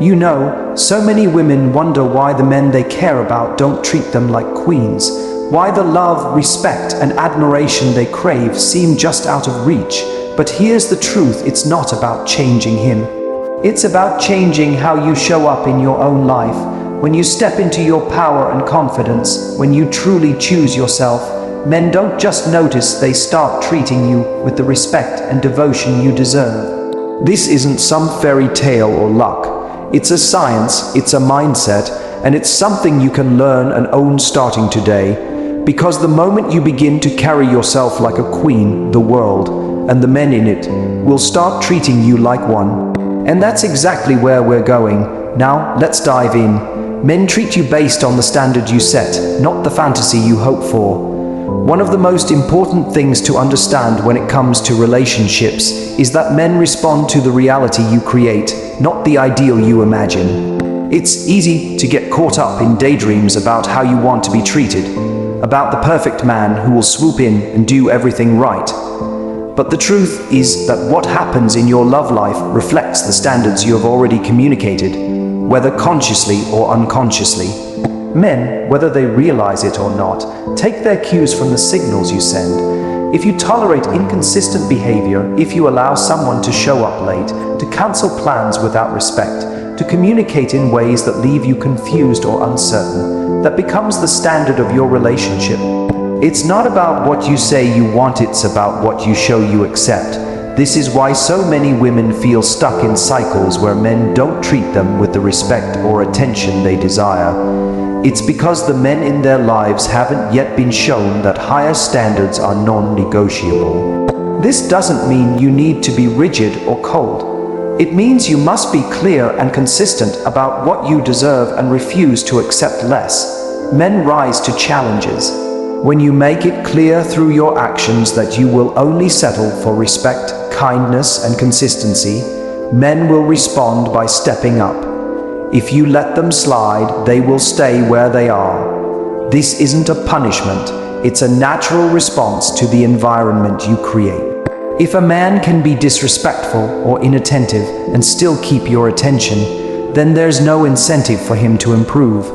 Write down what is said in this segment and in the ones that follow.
You know, so many women wonder why the men they care about don't treat them like queens, why the love, respect, and admiration they crave seem just out of reach. But here's the truth, it's not about changing him. It's about changing how you show up in your own life. When you step into your power and confidence, when you truly choose yourself, men don't just notice, they start treating you with the respect and devotion you deserve. This isn't some fairy tale or luck. It's a science, it's a mindset, and it's something you can learn and own starting today. Because the moment you begin to carry yourself like a queen, the world, and the men in it, will start treating you like one. And that's exactly where we're going. Now, let's dive in. Men treat you based on the standard you set, not the fantasy you hope for. One of the most important things to understand when it comes to relationships is that men respond to the reality you create, not the ideal you imagine. It's easy to get caught up in daydreams about how you want to be treated, about the perfect man who will swoop in and do everything right. But the truth is that what happens in your love life reflects the standards you have already communicated, whether consciously or unconsciously. Men, whether they realize it or not, take their cues from the signals you send. If you tolerate inconsistent behavior, if you allow someone to show up late, to cancel plans without respect, to communicate in ways that leave you confused or uncertain, that becomes the standard of your relationship. It's not about what you say you want, it's about what you show you accept. This is why so many women feel stuck in cycles where men don't treat them with the respect or attention they desire. It's because the men in their lives haven't yet been shown that higher standards are non-negotiable. This doesn't mean you need to be rigid or cold. It means you must be clear and consistent about what you deserve and refuse to accept less. Men rise to challenges. When you make it clear through your actions that you will only settle for respect, kindness, and consistency, men will respond by stepping up. If you let them slide, they will stay where they are. This isn't a punishment, it's a natural response to the environment you create. If a man can be disrespectful or inattentive and still keep your attention, then there's no incentive for him to improve.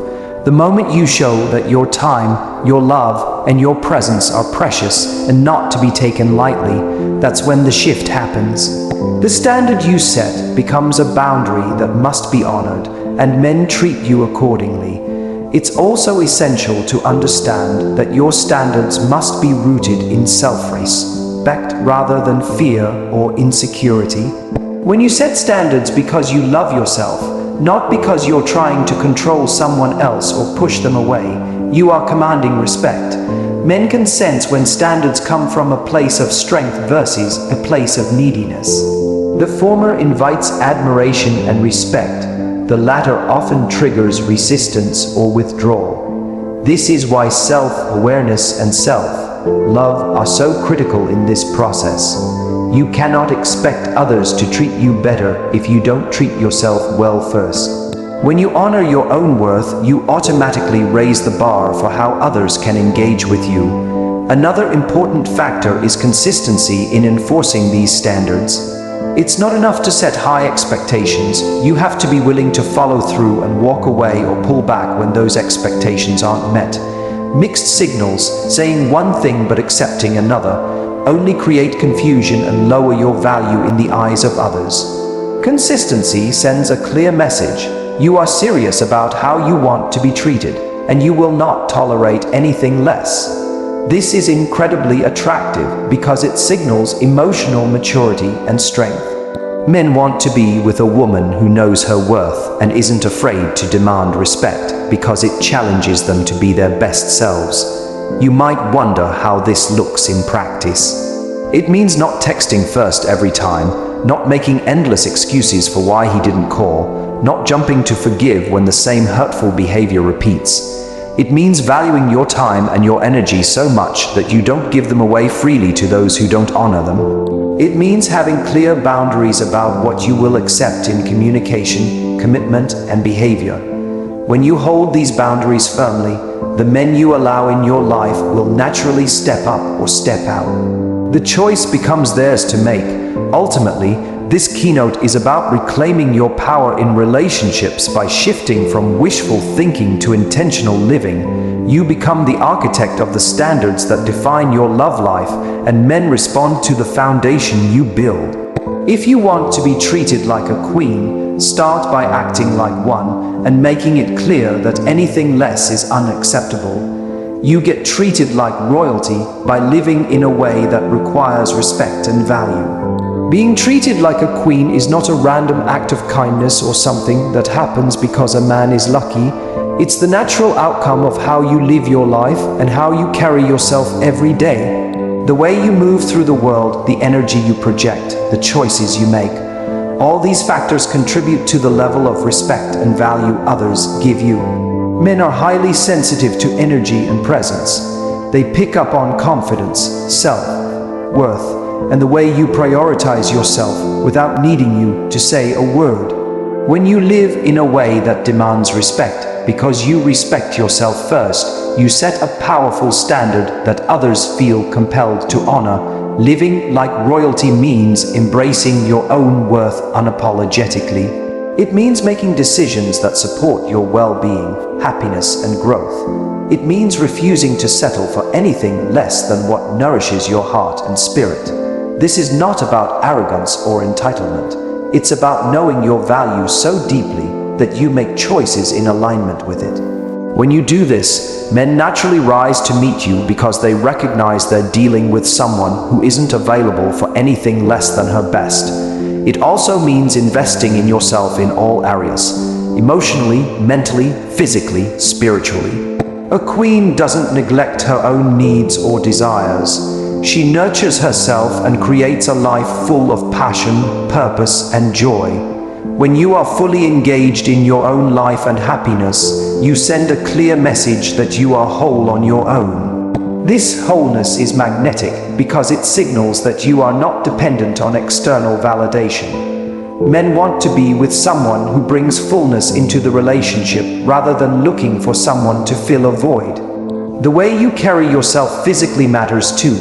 The moment you show that your time, your love, and your presence are precious and not to be taken lightly, that's when the shift happens. The standard you set becomes a boundary that must be honored, and men treat you accordingly. It's also essential to understand that your standards must be rooted in self-respect rather than fear or insecurity. When you set standards because you love yourself, not because you're trying to control someone else or push them away, you are commanding respect. Men can sense when standards come from a place of strength versus a place of neediness. The former invites admiration and respect. The latter often triggers resistance or withdrawal. This is why self-awareness and self-love are so critical in this process. You cannot expect others to treat you better if you don't treat yourself well first. When you honor your own worth, you automatically raise the bar for how others can engage with you. Another important factor is consistency in enforcing these standards. It's not enough to set high expectations, you have to be willing to follow through and walk away or pull back when those expectations aren't met. Mixed signals, saying one thing but accepting another, only create confusion and lower your value in the eyes of others. Consistency sends a clear message. You are serious about how you want to be treated, and you will not tolerate anything less. This is incredibly attractive because it signals emotional maturity and strength. Men want to be with a woman who knows her worth and isn't afraid to demand respect because it challenges them to be their best selves. You might wonder how this looks in practice. It means not texting first every time, not making endless excuses for why he didn't call, not jumping to forgive when the same hurtful behavior repeats. It means valuing your time and your energy so much that you don't give them away freely to those who don't honor them. It means having clear boundaries about what you will accept in communication, commitment, and behavior. When you hold these boundaries firmly, the men you allow in your life will naturally step up or step out. The choice becomes theirs to make. Ultimately, This keynote is about reclaiming your power in relationships by shifting from wishful thinking to intentional living. You become the architect of the standards that define your love life, and men respond to the foundation you build. If you want to be treated like a queen, start by acting like one and making it clear that anything less is unacceptable. You get treated like royalty by living in a way that requires respect and value. Being treated like a queen is not a random act of kindness or something that happens because a man is lucky. It's the natural outcome of how you live your life and how you carry yourself every day. The way you move through the world, the energy you project, the choices you make. All these factors contribute to the level of respect and value others give you. Men are highly sensitive to energy and presence. They pick up on confidence, self-worth, and the way you prioritize yourself without needing you to say a word. When you live in a way that demands respect, because you respect yourself first, you set a powerful standard that others feel compelled to honor. Living like royalty means embracing your own worth unapologetically. It means making decisions that support your well-being, happiness, and growth. It means refusing to settle for anything less than what nourishes your heart and spirit. This is not about arrogance or entitlement. It's about knowing your value so deeply that you make choices in alignment with it. When you do this, men naturally rise to meet you because they recognize they're dealing with someone who isn't available for anything less than her best. It also means investing in yourself in all areas, emotionally, mentally, physically, spiritually. A queen doesn't neglect her own needs or desires. She nurtures herself and creates a life full of passion, purpose, and joy. When you are fully engaged in your own life and happiness, you send a clear message that you are whole on your own. This wholeness is magnetic because it signals that you are not dependent on external validation. Men want to be with someone who brings fullness into the relationship rather than looking for someone to fill a void. The way you carry yourself physically matters too.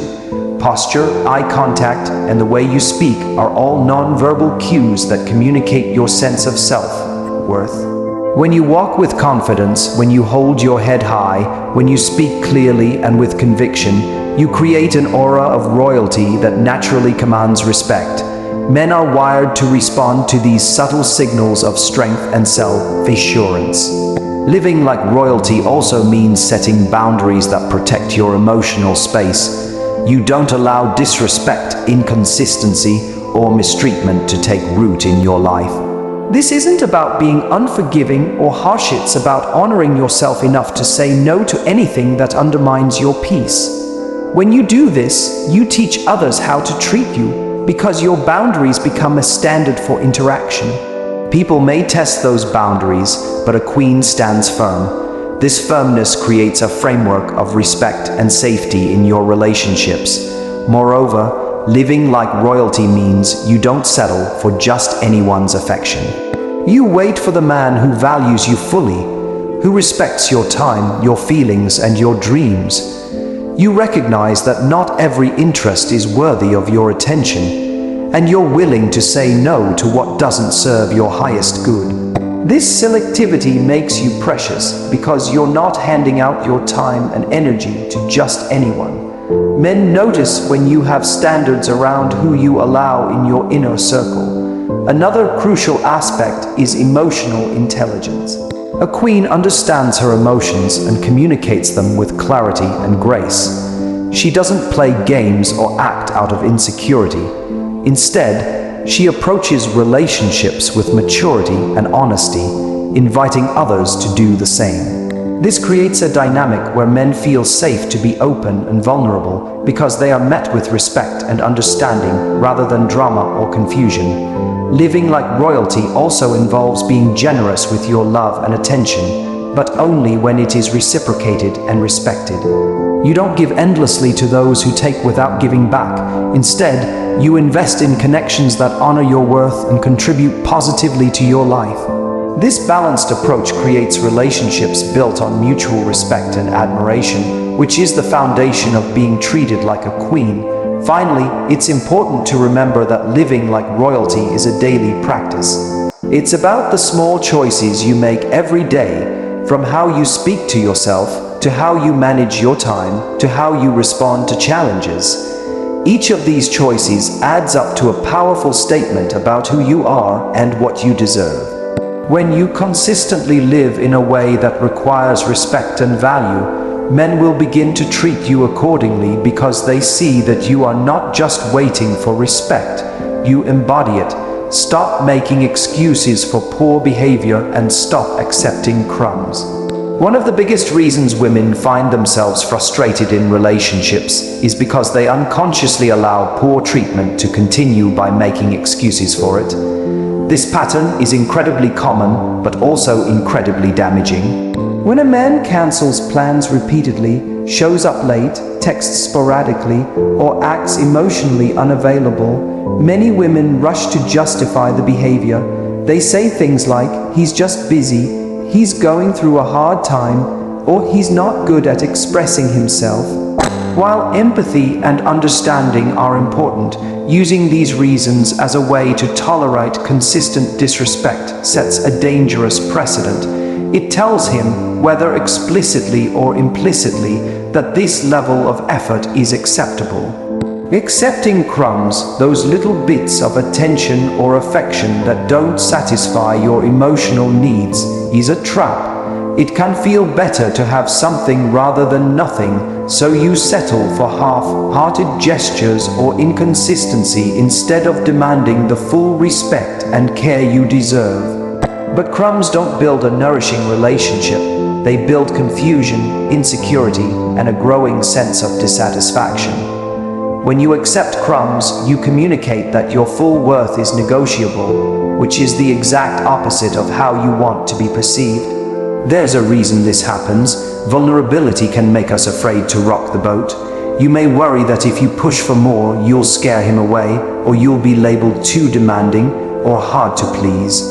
Posture, eye contact, and the way you speak are all non-verbal cues that communicate your sense of self-worth. When you walk with confidence, when you hold your head high, when you speak clearly and with conviction, you create an aura of royalty that naturally commands respect. Men are wired to respond to these subtle signals of strength and self-assurance. Living like royalty also means setting boundaries that protect your emotional space. You don't allow disrespect, inconsistency, or mistreatment to take root in your life. This isn't about being unforgiving or harsh, it's about honoring yourself enough to say no to anything that undermines your peace. When you do this, you teach others how to treat you, because your boundaries become a standard for interaction. People may test those boundaries, but a queen stands firm. This firmness creates a framework of respect and safety in your relationships. Moreover, living like royalty means you don't settle for just anyone's affection. You wait for the man who values you fully, who respects your time, your feelings, and your dreams. You recognize that not every interest is worthy of your attention, and you're willing to say no to what doesn't serve your highest good. This selectivity makes you precious because you're not handing out your time and energy to just anyone. Men notice when you have standards around who you allow in your inner circle. Another crucial aspect is emotional intelligence. A queen understands her emotions and communicates them with clarity and grace. She doesn't play games or act out of insecurity. Instead, she approaches relationships with maturity and honesty, inviting others to do the same. This creates a dynamic where men feel safe to be open and vulnerable because they are met with respect and understanding rather than drama or confusion. Living like royalty also involves being generous with your love and attention, but only when it is reciprocated and respected. You don't give endlessly to those who take without giving back. Instead, you invest in connections that honor your worth and contribute positively to your life. This balanced approach creates relationships built on mutual respect and admiration, which is the foundation of being treated like a queen. Finally, it's important to remember that living like royalty is a daily practice. It's about the small choices you make every day, from how you speak to yourself, to how you manage your time, to how you respond to challenges. Each of these choices adds up to a powerful statement about who you are and what you deserve. When you consistently live in a way that requires respect and value, men will begin to treat you accordingly because they see that you are not just waiting for respect, you embody it. Stop making excuses for poor behavior and stop accepting crumbs. One of the biggest reasons women find themselves frustrated in relationships is because they unconsciously allow poor treatment to continue by making excuses for it. This pattern is incredibly common, but also incredibly damaging. When a man cancels plans repeatedly, shows up late, texts sporadically, or acts emotionally unavailable, many women rush to justify the behavior. They say things like, "He's just busy," "He's going through a hard time," or "He's not good at expressing himself." While empathy and understanding are important, using these reasons as a way to tolerate consistent disrespect sets a dangerous precedent. It tells him, whether explicitly or implicitly, that this level of effort is acceptable. Accepting crumbs, those little bits of attention or affection that don't satisfy your emotional needs, is a trap. It can feel better to have something rather than nothing, so you settle for half-hearted gestures or inconsistency instead of demanding the full respect and care you deserve. But crumbs don't build a nourishing relationship. They build confusion, insecurity, and a growing sense of dissatisfaction. When you accept crumbs, you communicate that your full worth is negotiable, which is the exact opposite of how you want to be perceived. There's a reason this happens. Vulnerability can make us afraid to rock the boat. You may worry that if you push for more, you'll scare him away, or you'll be labeled too demanding or hard to please.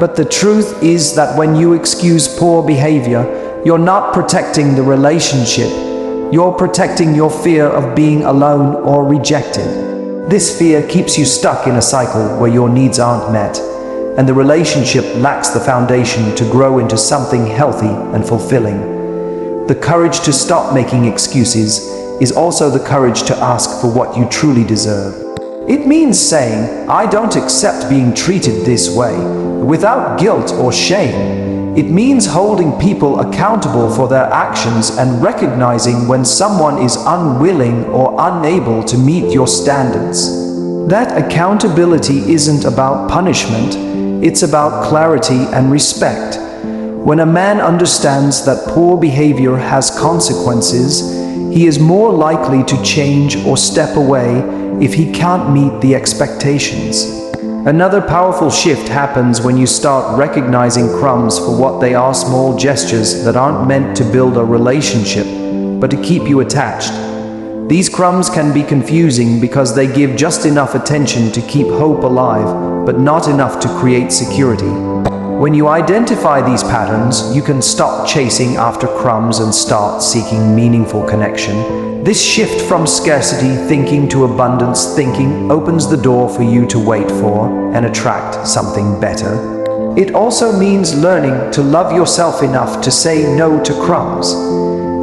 But the truth is that when you excuse poor behavior, you're not protecting the relationship. You're protecting your fear of being alone or rejected. This fear keeps you stuck in a cycle where your needs aren't met, and the relationship lacks the foundation to grow into something healthy and fulfilling. The courage to stop making excuses is also the courage to ask for what you truly deserve. It means saying, "I don't accept being treated this way," without guilt or shame. It means holding people accountable for their actions and recognizing when someone is unwilling or unable to meet your standards. That accountability isn't about punishment, it's about clarity and respect. When a man understands that poor behavior has consequences, he is more likely to change or step away if he can't meet the expectations. Another powerful shift happens when you start recognizing crumbs for what they are: small gestures that aren't meant to build a relationship, but to keep you attached. These crumbs can be confusing because they give just enough attention to keep hope alive, but not enough to create security. When you identify these patterns, you can stop chasing after crumbs and start seeking meaningful connection. This shift from scarcity thinking to abundance thinking opens the door for you to wait for and attract something better. It also means learning to love yourself enough to say no to crumbs.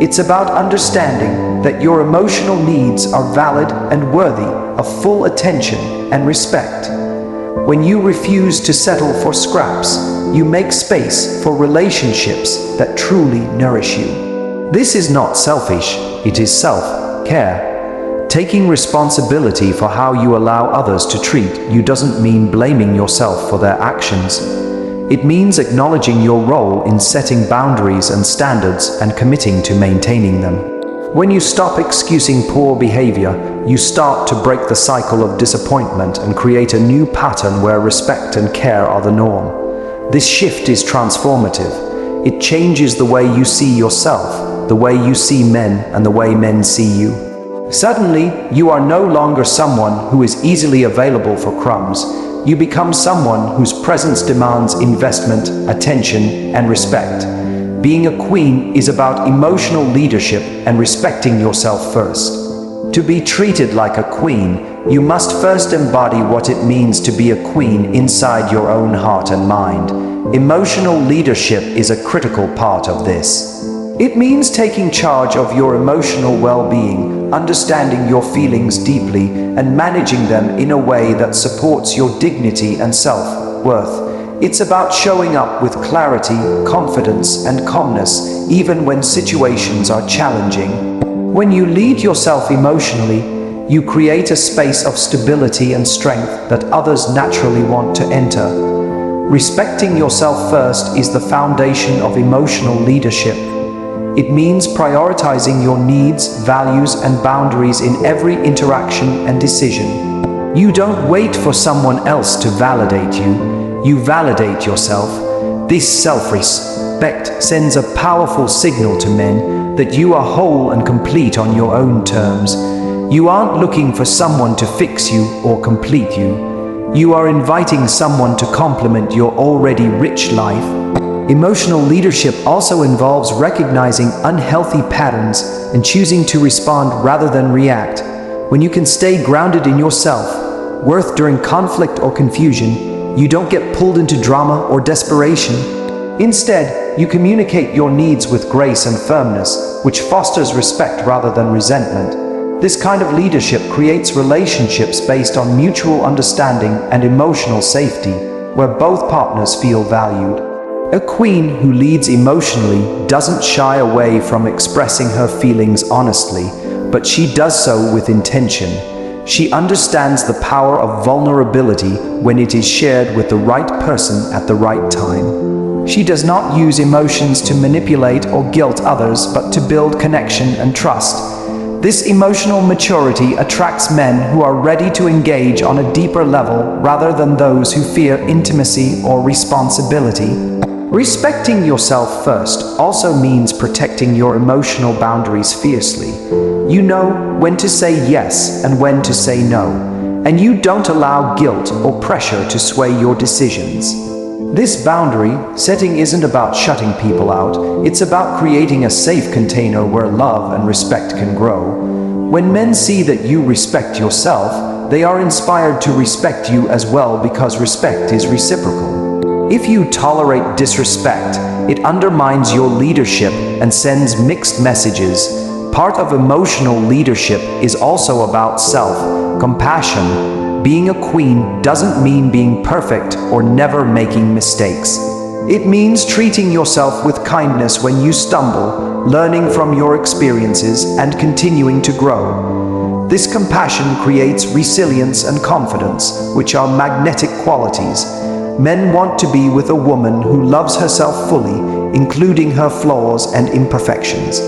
It's about understanding that your emotional needs are valid and worthy of full attention and respect. When you refuse to settle for scraps, you make space for relationships that truly nourish you. This is not selfish, it is self-care. Taking responsibility for how you allow others to treat you doesn't mean blaming yourself for their actions. It means acknowledging your role in setting boundaries and standards and committing to maintaining them. When you stop excusing poor behavior, you start to break the cycle of disappointment and create a new pattern where respect and care are the norm. This shift is transformative. It changes the way you see yourself, the way you see men, and the way men see you. Suddenly, you are no longer someone who is easily available for crumbs. You become someone whose presence demands investment, attention, and respect. Being a queen is about emotional leadership and respecting yourself first. To be treated like a queen, you must first embody what it means to be a queen inside your own heart and mind. Emotional leadership is a critical part of this. It means taking charge of your emotional well-being, understanding your feelings deeply, and managing them in a way that supports your dignity and self-worth. It's about showing up with clarity, confidence, and calmness, even when situations are challenging. When you lead yourself emotionally, you create a space of stability and strength that others naturally want to enter. Respecting yourself first is the foundation of emotional leadership. It means prioritizing your needs, values, and boundaries in every interaction and decision. You don't wait for someone else to validate you, you validate yourself. This self-respect sends a powerful signal to men that you are whole and complete on your own terms. You aren't looking for someone to fix you or complete you. You are inviting someone to complement your already rich life. Emotional leadership also involves recognizing unhealthy patterns and choosing to respond rather than react. When you can stay grounded in your self-worth during conflict or confusion, you don't get pulled into drama or desperation. Instead, you communicate your needs with grace and firmness, which fosters respect rather than resentment. This kind of leadership creates relationships based on mutual understanding and emotional safety, where both partners feel valued. A queen who leads emotionally doesn't shy away from expressing her feelings honestly, but she does so with intention. She understands the power of vulnerability when it is shared with the right person at the right time. She does not use emotions to manipulate or guilt others, but to build connection and trust. This emotional maturity attracts men who are ready to engage on a deeper level rather than those who fear intimacy or responsibility. Respecting yourself first also means protecting your emotional boundaries fiercely. You know when to say yes and when to say no, and you don't allow guilt or pressure to sway your decisions. This boundary setting isn't about shutting people out, it's about creating a safe container where love and respect can grow. When men see that you respect yourself, they are inspired to respect you as well because respect is reciprocal. If you tolerate disrespect, it undermines your leadership and sends mixed messages. Part of emotional leadership is also about self-compassion. Being a queen doesn't mean being perfect or never making mistakes. It means treating yourself with kindness when you stumble, learning from your experiences, and continuing to grow. This compassion creates resilience and confidence, which are magnetic qualities. Men want to be with a woman who loves herself fully, including her flaws and imperfections.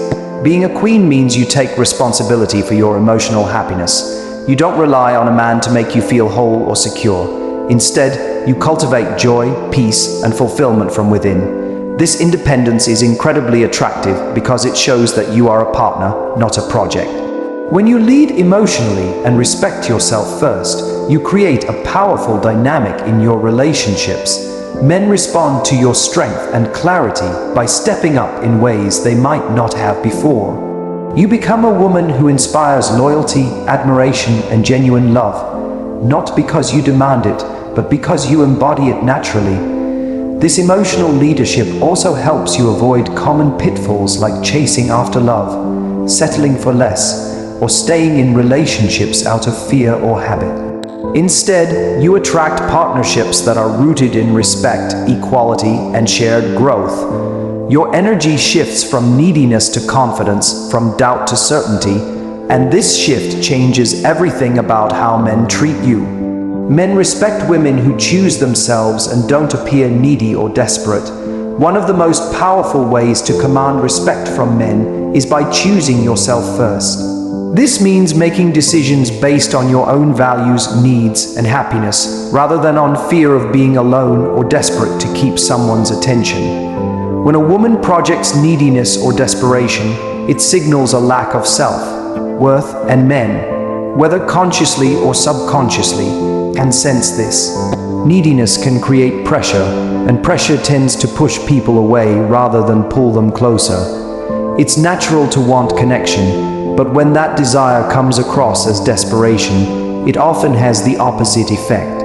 Being a queen means you take responsibility for your emotional happiness. You don't rely on a man to make you feel whole or secure. Instead, you cultivate joy, peace, and fulfillment from within. This independence is incredibly attractive because it shows that you are a partner, not a project. When you lead emotionally and respect yourself first, you create a powerful dynamic in your relationships. Men respond to your strength and clarity by stepping up in ways they might not have before. You become a woman who inspires loyalty, admiration, and genuine love, not because you demand it, but because you embody it naturally. This emotional leadership also helps you avoid common pitfalls like chasing after love, settling for less, or staying in relationships out of fear or habit. Instead, you attract partnerships that are rooted in respect, equality, and shared growth. Your energy shifts from neediness to confidence, from doubt to certainty, and this shift changes everything about how men treat you. Men respect women who choose themselves and don't appear needy or desperate. One of the most powerful ways to command respect from men is by choosing yourself first. This means making decisions based on your own values, needs, and happiness, rather than on fear of being alone or desperate to keep someone's attention. When a woman projects neediness or desperation, it signals a lack of self-worth, and men, whether consciously or subconsciously, can sense this. Neediness can create pressure, and pressure tends to push people away rather than pull them closer. It's natural to want connection, But when that desire comes across as desperation, it often has the opposite effect.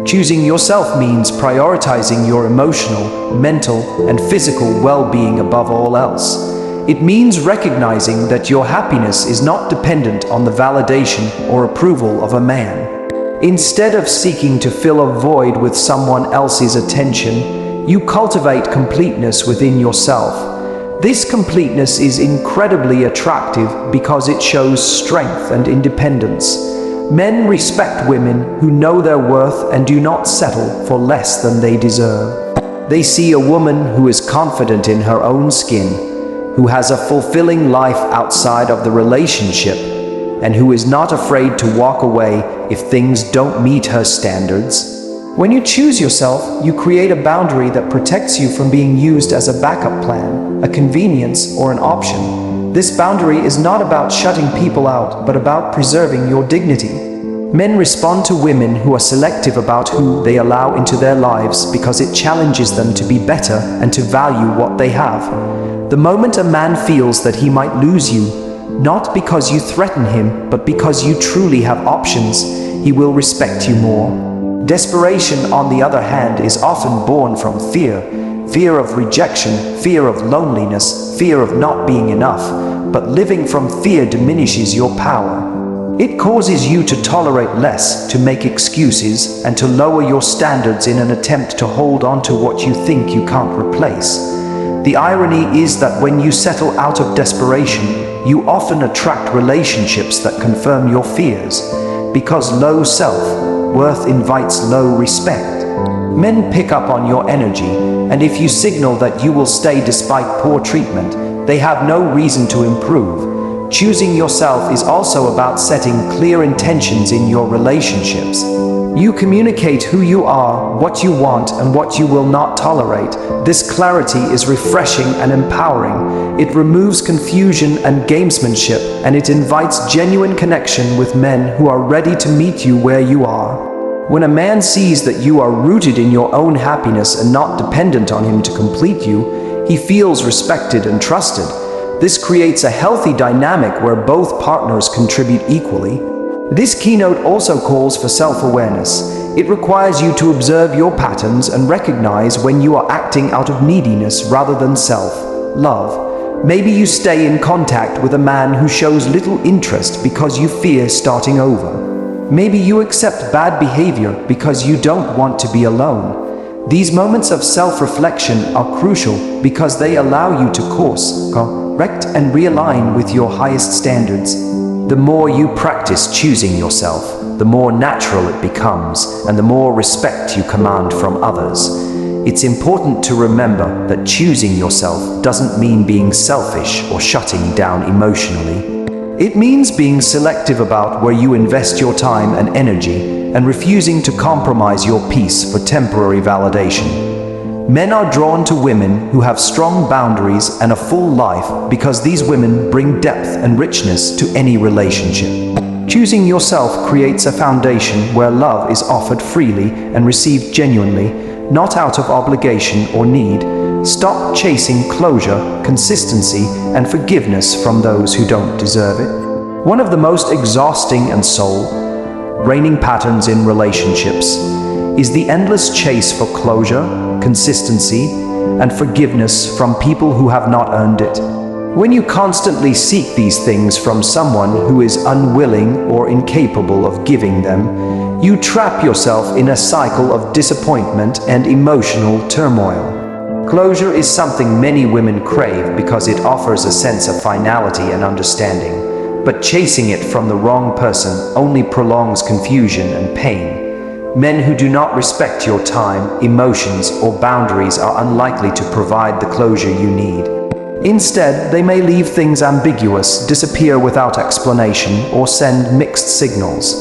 Choosing yourself means prioritizing your emotional, mental, and physical well-being above all else. It means recognizing that your happiness is not dependent on the validation or approval of a man. Instead of seeking to fill a void with someone else's attention, you cultivate completeness within yourself. This completeness is incredibly attractive because it shows strength and independence. Men respect women who know their worth and do not settle for less than they deserve. They see a woman who is confident in her own skin, who has a fulfilling life outside of the relationship, and who is not afraid to walk away if things don't meet her standards. When you choose yourself, you create a boundary that protects you from being used as a backup plan, a convenience, or an option. This boundary is not about shutting people out, but about preserving your dignity. Men respond to women who are selective about who they allow into their lives because it challenges them to be better and to value what they have. The moment a man feels that he might lose you, not because you threaten him, but because you truly have options, he will respect you more. Desperation, on the other hand, is often born from fear. Fear of rejection, fear of loneliness, fear of not being enough. But living from fear diminishes your power. It causes you to tolerate less, to make excuses, and to lower your standards in an attempt to hold on to what you think you can't replace. The irony is that when you settle out of desperation, you often attract relationships that confirm your fears, because low self-worth invites low respect. Men pick up on your energy, and if you signal that you will stay despite poor treatment, they have no reason to improve. Choosing yourself is also about setting clear intentions in your relationships. You communicate who you are, what you want, and what you will not tolerate. This clarity is refreshing and empowering. It removes confusion and gamesmanship, and it invites genuine connection with men who are ready to meet you where you are. When a man sees that you are rooted in your own happiness and not dependent on him to complete you, he feels respected and trusted. This creates a healthy dynamic where both partners contribute equally. This keynote also calls for self-awareness. It requires you to observe your patterns and recognize when you are acting out of neediness rather than self-love. Maybe you stay in contact with a man who shows little interest because you fear starting over. Maybe you accept bad behavior because you don't want to be alone. These moments of self-reflection are crucial because they allow you to course correct and realign with your highest standards. The more you practice choosing yourself, the more natural it becomes, and the more respect you command from others. It's important to remember that choosing yourself doesn't mean being selfish or shutting down emotionally. It means being selective about where you invest your time and energy, and refusing to compromise your peace for temporary validation. Men are drawn to women who have strong boundaries and a full life because these women bring depth and richness to any relationship. Choosing yourself creates a foundation where love is offered freely and received genuinely, not out of obligation or need. Stop chasing closure, consistency, and forgiveness from those who don't deserve it. One of the most exhausting and soul-draining patterns in relationships is the endless chase for closure, consistency, and forgiveness from people who have not earned it. When you constantly seek these things from someone who is unwilling or incapable of giving them, you trap yourself in a cycle of disappointment and emotional turmoil. Closure is something many women crave because it offers a sense of finality and understanding, but chasing it from the wrong person only prolongs confusion and pain. Men who do not respect your time, emotions, or boundaries are unlikely to provide the closure you need. Instead, they may leave things ambiguous, disappear without explanation, or send mixed signals.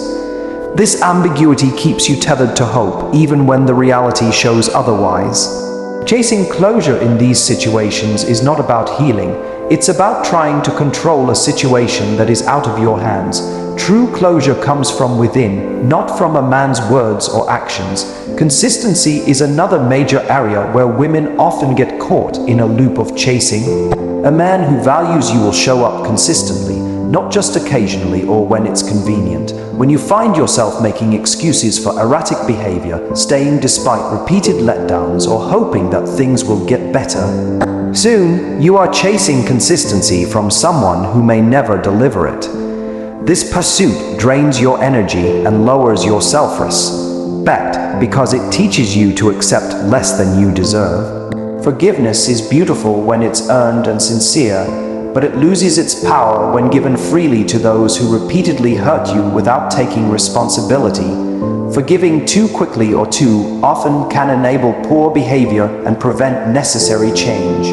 This ambiguity keeps you tethered to hope, even when the reality shows otherwise. Chasing closure in these situations is not about healing. It's about trying to control a situation that is out of your hands. True closure comes from within, not from a man's words or actions. Consistency is another major area where women often get caught in a loop of chasing. A man who values you will show up consistently, not just occasionally or when it's convenient. When you find yourself making excuses for erratic behavior, staying despite repeated letdowns, or hoping that things will get better, soon you are chasing consistency from someone who may never deliver it. This pursuit drains your energy and lowers your self-respect because it teaches you to accept less than you deserve. Forgiveness is beautiful when it's earned and sincere, but it loses its power when given freely to those who repeatedly hurt you without taking responsibility. Forgiving too quickly or too often can enable poor behavior and prevent necessary change.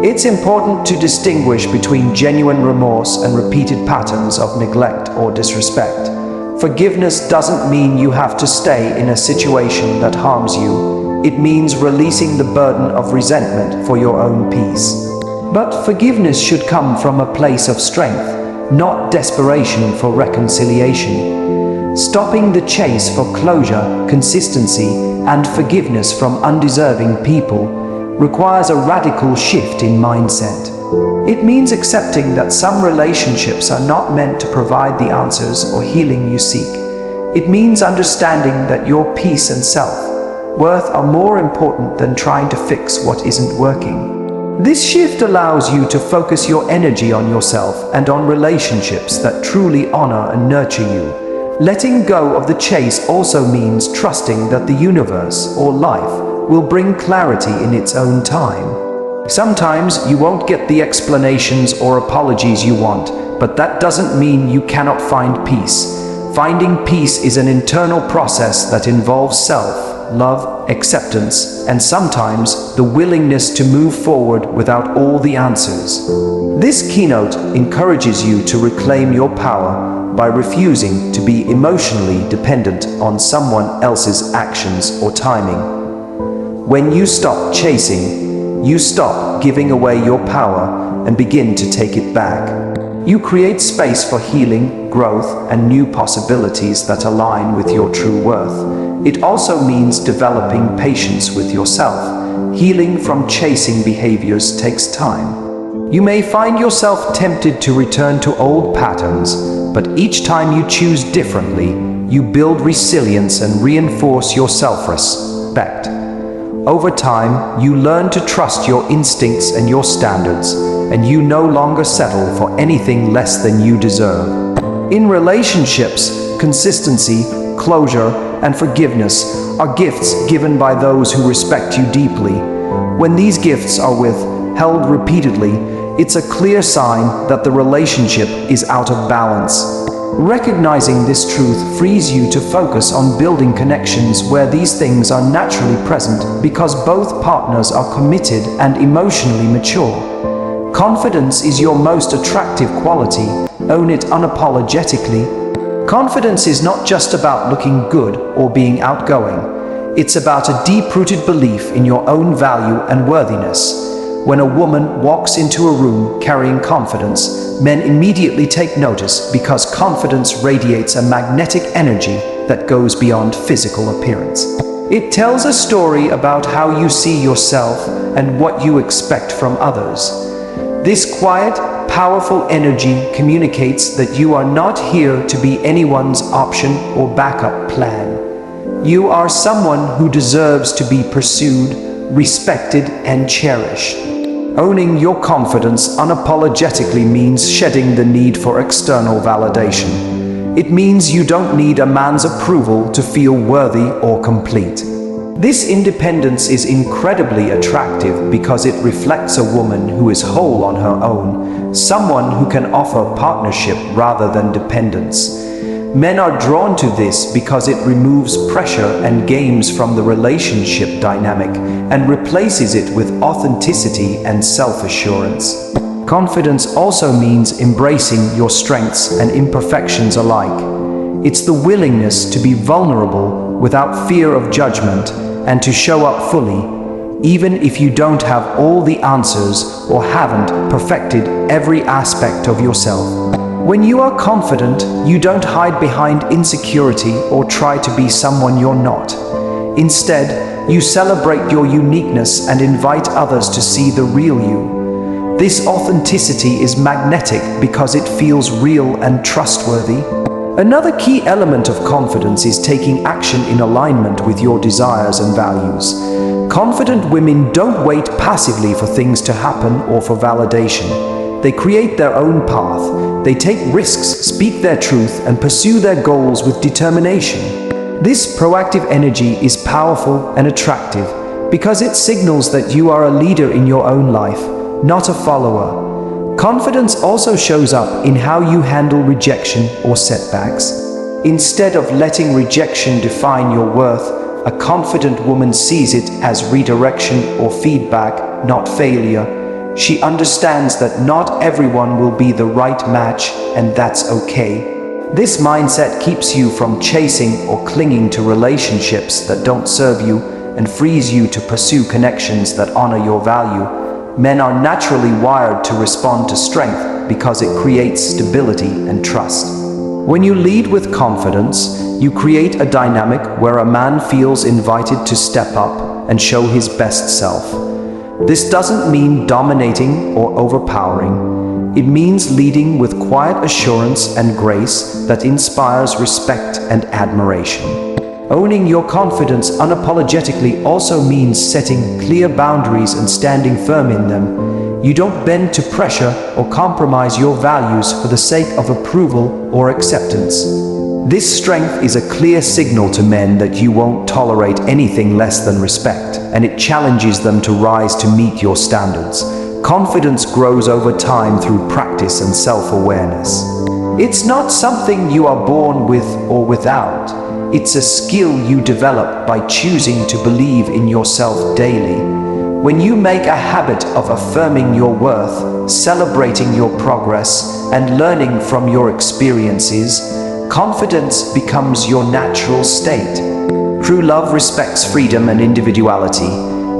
It's important to distinguish between genuine remorse and repeated patterns of neglect or disrespect. Forgiveness doesn't mean you have to stay in a situation that harms you. It means releasing the burden of resentment for your own peace. But forgiveness should come from a place of strength, not desperation for reconciliation. Stopping the chase for closure, consistency, and forgiveness from undeserving people requires a radical shift in mindset. It means accepting that some relationships are not meant to provide the answers or healing you seek. It means understanding that your peace and self-worth are more important than trying to fix what isn't working. This shift allows you to focus your energy on yourself and on relationships that truly honor and nurture you. Letting go of the chase also means trusting that the universe or life will bring clarity in its own time. Sometimes you won't get the explanations or apologies you want, but that doesn't mean you cannot find peace. Finding peace is an internal process that involves self-love, acceptance, and sometimes the willingness to move forward without all the answers. This keynote encourages you to reclaim your power by refusing to be emotionally dependent on someone else's actions or timing. When you stop chasing, you stop giving away your power and begin to take it back. You create space for healing, growth, and new possibilities that align with your true worth. It also means developing patience with yourself. Healing from chasing behaviors takes time. You may find yourself tempted to return to old patterns, but each time you choose differently, you build resilience and reinforce your self-respect. Over time, you learn to trust your instincts and your standards, and you no longer settle for anything less than you deserve. In relationships, consistency, closure, and forgiveness are gifts given by those who respect you deeply. When these gifts are withheld repeatedly, it's a clear sign that the relationship is out of balance. Recognizing this truth frees you to focus on building connections where these things are naturally present because both partners are committed and emotionally mature. Confidence is your most attractive quality. Own it unapologetically. Confidence is not just about looking good or being outgoing. It's about a deep-rooted belief in your own value and worthiness. When a woman walks into a room carrying confidence, men immediately take notice because confidence radiates a magnetic energy that goes beyond physical appearance. It tells a story about how you see yourself and what you expect from others. This quiet, powerful energy communicates that you are not here to be anyone's option or backup plan. You are someone who deserves to be pursued, respected, and cherished. Owning your confidence unapologetically means shedding the need for external validation. It means you don't need a man's approval to feel worthy or complete. This independence is incredibly attractive because it reflects a woman who is whole on her own, someone who can offer partnership rather than dependence. Men are drawn to this because it removes pressure and games from the relationship dynamic and replaces it with authenticity and self-assurance. Confidence also means embracing your strengths and imperfections alike. It's the willingness to be vulnerable without fear of judgment and to show up fully, even if you don't have all the answers or haven't perfected every aspect of yourself. When you are confident, you don't hide behind insecurity or try to be someone you're not. Instead, you celebrate your uniqueness and invite others to see the real you. This authenticity is magnetic because it feels real and trustworthy. Another key element of confidence is taking action in alignment with your desires and values. Confident women don't wait passively for things to happen or for validation. They create their own path. They take risks, speak their truth, and pursue their goals with determination. This proactive energy is powerful and attractive because it signals that you are a leader in your own life, not a follower. Confidence also shows up in how you handle rejection or setbacks. Instead of letting rejection define your worth, a confident woman sees it as redirection or feedback, not failure. She understands that not everyone will be the right match, and that's okay. This mindset keeps you from chasing or clinging to relationships that don't serve you and frees you to pursue connections that honor your value. Men are naturally wired to respond to strength because it creates stability and trust. When you lead with confidence, you create a dynamic where a man feels invited to step up and show his best self. This doesn't mean dominating or overpowering. It means leading with quiet assurance and grace that inspires respect and admiration. Owning your confidence unapologetically also means setting clear boundaries and standing firm in them. You don't bend to pressure or compromise your values for the sake of approval or acceptance. This strength is a clear signal to men that you won't tolerate anything less than respect, and it challenges them to rise to meet your standards. Confidence grows over time through practice and self-awareness. It's not something you are born with or without. It's a skill you develop by choosing to believe in yourself daily. When you make a habit of affirming your worth, celebrating your progress, and learning from your experiences, confidence becomes your natural state. True love respects freedom and individuality.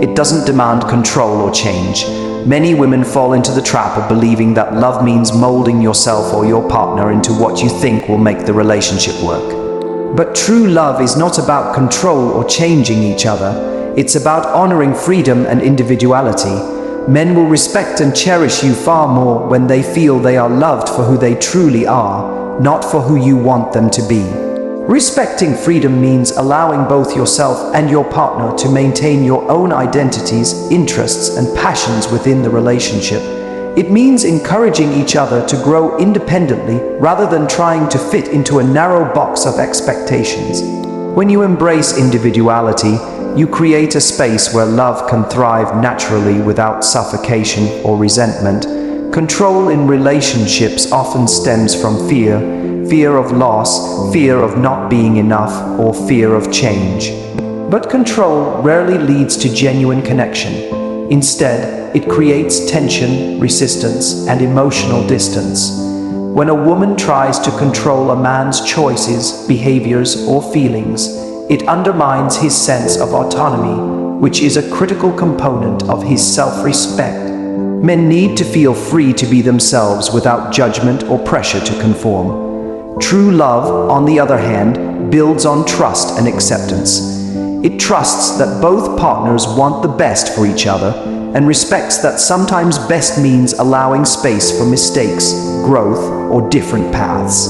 It doesn't demand control or change. Many women fall into the trap of believing that love means molding yourself or your partner into what you think will make the relationship work. But true love is not about control or changing each other. It's about honoring freedom and individuality. Men will respect and cherish you far more when they feel they are loved for who they truly are, not for who you want them to be. Respecting freedom means allowing both yourself and your partner to maintain your own identities, interests, and passions within the relationship. It means encouraging each other to grow independently rather than trying to fit into a narrow box of expectations. When you embrace individuality, you create a space where love can thrive naturally without suffocation or resentment. Control in relationships often stems from fear of loss, fear of not being enough, or fear of change. But control rarely leads to genuine connection. Instead, it creates tension, resistance, and emotional distance. When a woman tries to control a man's choices, behaviors, or feelings, it undermines his sense of autonomy, which is a critical component of his self-respect. Men need to feel free to be themselves without judgment or pressure to conform. True love, on the other hand, builds on trust and acceptance. It trusts that both partners want the best for each other and respects that sometimes best means allowing space for mistakes, growth, or different paths.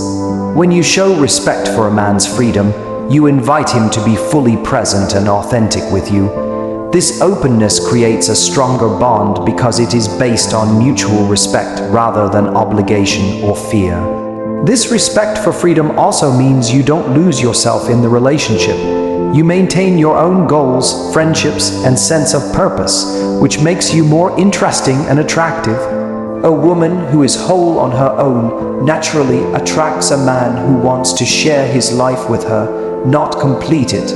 When you show respect for a man's freedom, you invite him to be fully present and authentic with you. This openness creates a stronger bond because it is based on mutual respect rather than obligation or fear. This respect for freedom also means you don't lose yourself in the relationship. You maintain your own goals, friendships, and sense of purpose, which makes you more interesting and attractive. A woman who is whole on her own naturally attracts a man who wants to share his life with her, not complete it.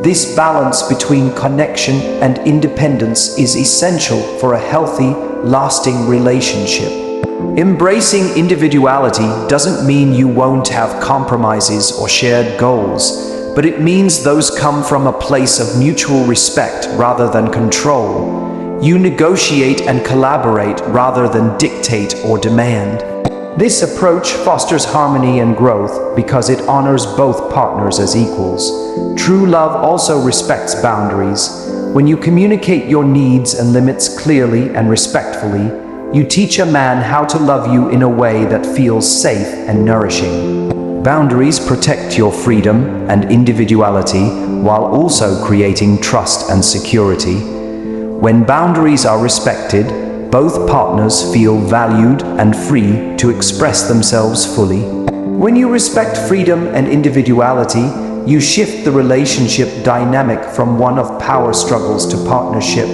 This balance between connection and independence is essential for a healthy, lasting relationship. Embracing individuality doesn't mean you won't have compromises or shared goals, but it means those come from a place of mutual respect rather than control. You negotiate and collaborate rather than dictate or demand. This approach fosters harmony and growth because it honors both partners as equals. True love also respects boundaries. When you communicate your needs and limits clearly and respectfully, You teach a man how to love you in a way that feels safe and nourishing. Boundaries protect your freedom and individuality while also creating trust and security. When boundaries are respected, both partners feel valued and free to express themselves fully. When you respect freedom and individuality, you shift the relationship dynamic from one of power struggles to partnership.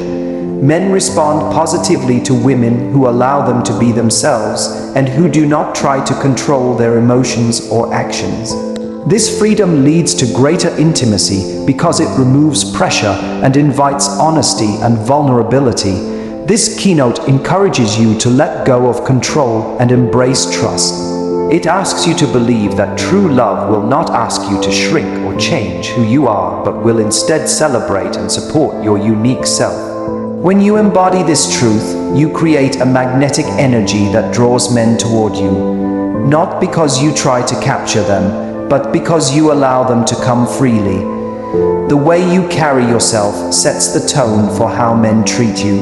Men respond positively to women who allow them to be themselves and who do not try to control their emotions or actions. This freedom leads to greater intimacy because it removes pressure and invites honesty and vulnerability. This keynote encourages you to let go of control and embrace trust. It asks you to believe that true love will not ask you to shrink or change who you are, but will instead celebrate and support your unique self. When you embody this truth, you create a magnetic energy that draws men toward you, not because you try to capture them, but because you allow them to come freely. The way you carry yourself sets the tone for how men treat you.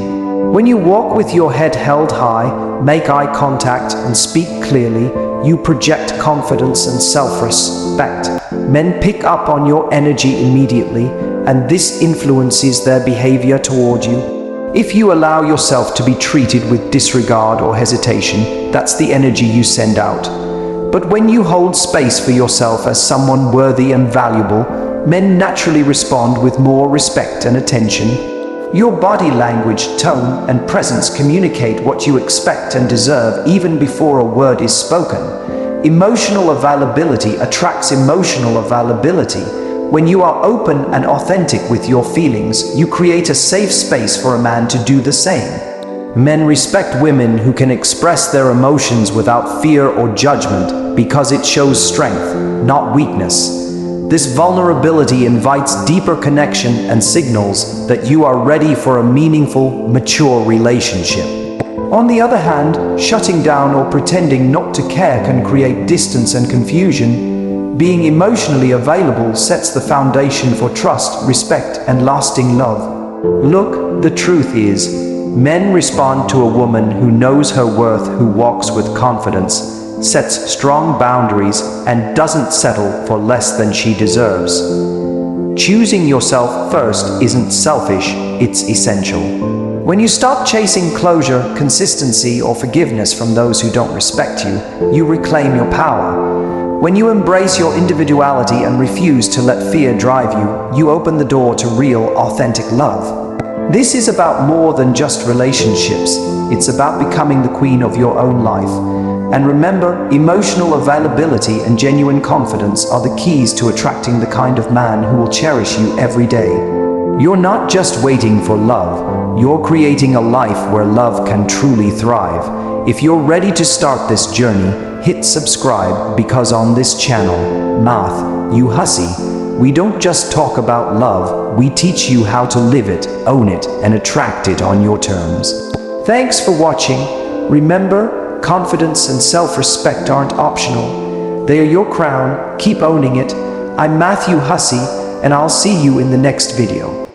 When you walk with your head held high, make eye contact, and speak clearly, you project confidence and self-respect. Men pick up on your energy immediately, and this influences their behavior toward you. If you allow yourself to be treated with disregard or hesitation, that's the energy you send out. But when you hold space for yourself as someone worthy and valuable, men naturally respond with more respect and attention. Your body language, tone, and presence communicate what you expect and deserve even before a word is spoken. Emotional availability attracts emotional availability. When you are open and authentic with your feelings, you create a safe space for a man to do the same. Men respect women who can express their emotions without fear or judgment because it shows strength, not weakness. This vulnerability invites deeper connection and signals that you are ready for a meaningful, mature relationship. On the other hand, shutting down or pretending not to care can create distance and confusion. Being emotionally available sets the foundation for trust, respect, and lasting love. Look, the truth is, men respond to a woman who knows her worth, who walks with confidence, sets strong boundaries, and doesn't settle for less than she deserves. Choosing yourself first isn't selfish, it's essential. When you stop chasing closure, consistency, or forgiveness from those who don't respect you, you reclaim your power. When you embrace your individuality and refuse to let fear drive you, you open the door to real, authentic love. This is about more than just relationships. It's about becoming the queen of your own life. And remember, emotional availability and genuine confidence are the keys to attracting the kind of man who will cherish you every day. You're not just waiting for love, you're creating a life where love can truly thrive. If you're ready to start this journey, hit subscribe, because on this channel, Hussey, we don't just talk about love, we teach you how to live it, own it, and attract it on your terms. Thanks for watching. Remember, confidence and self-respect aren't optional. They are your crown. Keep owning it. I'm Hussey, and I'll see you in the next video.